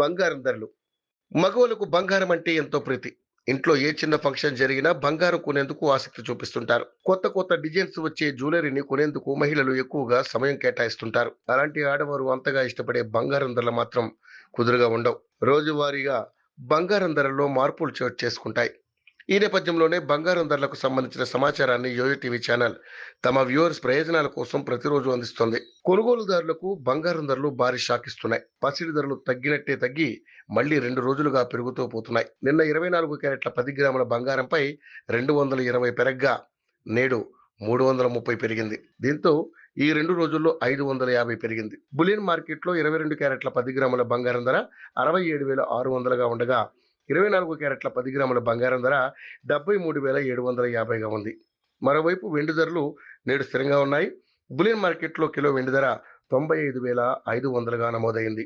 బంగారం ధరలు. మగవాళ్ళకు బంగారం అంటే ఎంతో ప్రీతి. ఇంట్లో ఏ చిన్న ఫంక్షన్ జరిగినా బంగారం కొనేందుకు ఆసక్తి చూపిస్తుంటారు. కొత్త కొత్త డిజైన్స్ వచ్చే జ్యువెలరీని కొనేందుకు మహిళలు ఎక్కువగా సమయం కేటాయిస్తుంటారు. అలాంటి ఆడవారు అంతగా ఇష్టపడే బంగారం ధరలు మాత్రం కుదురుగా ఉండవు. రోజువారీగా బంగారం ధరల్లో మార్పులు చోటు చేసుకుంటాయి. ఈ నేపథ్యంలోనే బంగారం ధరలకు సంబంధించిన సమాచారాన్ని యోయో టీవీ ఛానల్ తమ వ్యూవర్స్ ప్రయోజనాల కోసం ప్రతిరోజు అందిస్తుంది. కొనుగోలుదారులకు బంగారం ధరలు భారీ షాక్ ఇస్తున్నాయి. పసిడి ధరలు తగ్గినట్టే తగ్గి మళ్లీ 2 రోజులుగా పెరుగుతూ పోతున్నాయి. నిన్న 24 క్యారెట్ల 10 గ్రాముల బంగారంపై 220 పెరగ్గా నేడు 330 పెరిగింది. దీంతో ఈ 2 రోజుల్లో 550 పెరిగింది. బులియన్ మార్కెట్లో 22 క్యారెట్ల 10 గ్రాముల బంగారం ధర 67,600గా ఉండగా 24 క్యారెట్ల 10 గ్రాముల బంగారం ధర 73,750గా ఉంది. మరోవైపు వెండి ధరలు నేడు స్థిరంగా ఉన్నాయి. బులియన్ మార్కెట్లో కిలో వెండి ధర 95,500గా నమోదైంది.